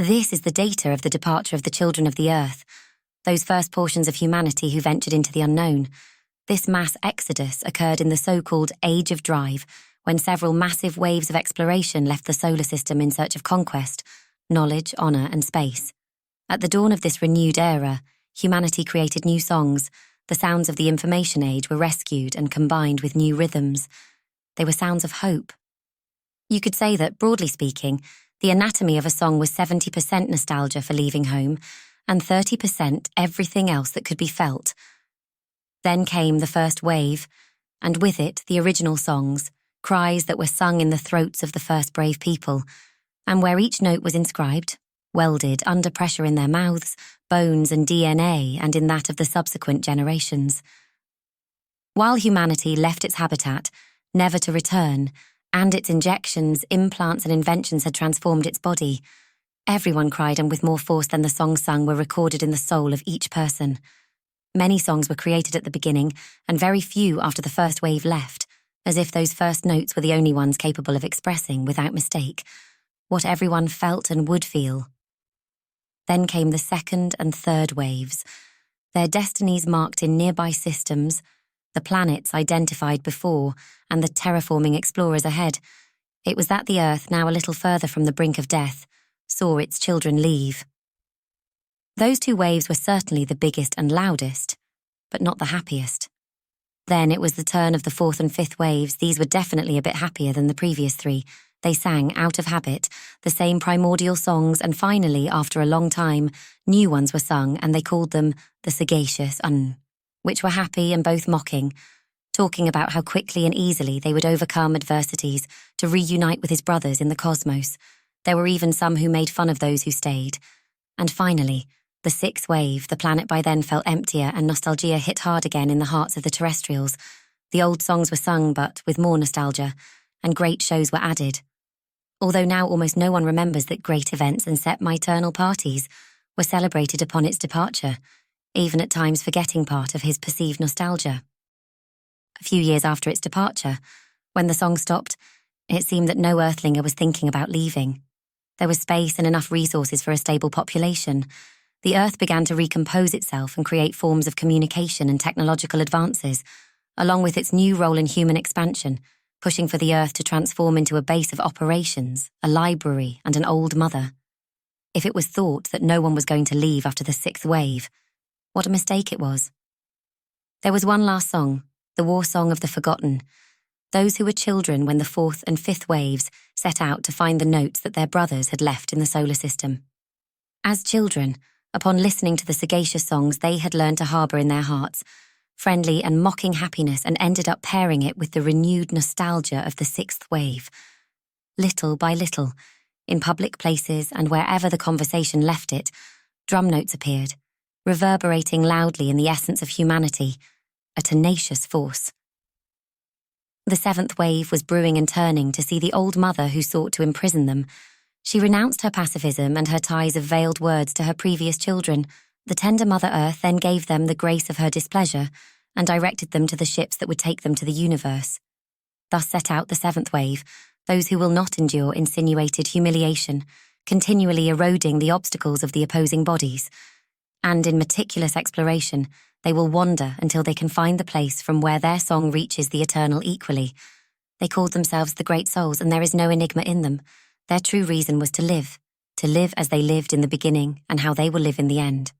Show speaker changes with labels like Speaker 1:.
Speaker 1: This is the data of the departure of the children of the Earth, those first portions of humanity who ventured into the unknown. This mass exodus occurred in the so-called Age of Drive, when several massive waves of exploration left the solar system in search of conquest, knowledge, honor, and space. At the dawn of this renewed era, humanity created new songs. The sounds of the information age were rescued and combined with new rhythms. They were sounds of hope. You could say that, broadly speaking, the anatomy of a song was 70% nostalgia for leaving home, and 30% everything else that could be felt. Then came the first wave, and with it the original songs, cries that were sung in the throats of the first brave people, and where each note was inscribed, welded under pressure in their mouths, bones and DNA, and in that of the subsequent generations. While humanity left its habitat, never to return, and its injections, implants and inventions had transformed its body, everyone cried, and with more force than the songs sung were recorded in the soul of each person. Many songs were created at the beginning, and very few after the first wave left, as if those first notes were the only ones capable of expressing, without mistake, what everyone felt and would feel. Then came the second and third waves, their destinies marked in nearby systems, the planets identified before, and the terraforming explorers ahead. It was that the Earth, now a little further from the brink of death, saw its children leave. Those two waves were certainly the biggest and loudest, but not the happiest. Then it was the turn of the fourth and fifth waves. These were definitely a bit happier than the previous three. They sang, out of habit, the same primordial songs, and finally, after a long time, new ones were sung, and they called them the sagacious, which were happy and both mocking, talking about how quickly and easily they would overcome adversities to reunite with his brothers in the cosmos. There were even some who made fun of those who stayed. And finally, the sixth wave, the planet by then felt emptier, and nostalgia hit hard again in the hearts of the terrestrials. The old songs were sung, but with more nostalgia, and great shows were added. Although now almost no one remembers that great events and semi-eternal parties were celebrated upon its departure, even at times forgetting part of his perceived nostalgia. A few years after its departure, when the song stopped, it seemed that no Earthlinger was thinking about leaving. There was space and enough resources for a stable population. The Earth began to recompose itself and create forms of communication and technological advances, along with its new role in human expansion, pushing for the Earth to transform into a base of operations, a library, and an old mother. If it was thought that no one was going to leave after the sixth wave, what a mistake it was. There was one last song, the war song of the forgotten, those who were children when the fourth and fifth waves set out to find the notes that their brothers had left in the solar system. As children, upon listening to the sagacious songs they had learned to harbour in their hearts, friendly and mocking happiness, and ended up pairing it with the renewed nostalgia of the sixth wave. Little by little, in public places and wherever the conversation left it, drum notes appeared, reverberating loudly in the essence of humanity, a tenacious force. The seventh wave was brewing and turning to see the old mother who sought to imprison them. She renounced her pacifism and her ties of veiled words to her previous children. The tender Mother Earth then gave them the grace of her displeasure and directed them to the ships that would take them to the universe. Thus set out the seventh wave, those who will not endure insinuated humiliation, continually eroding the obstacles of the opposing bodies. And in meticulous exploration, they will wander until they can find the place from where their song reaches the eternal equally. They called themselves the Great Souls, and there is no enigma in them. Their true reason was to live as they lived in the beginning and how they will live in the end.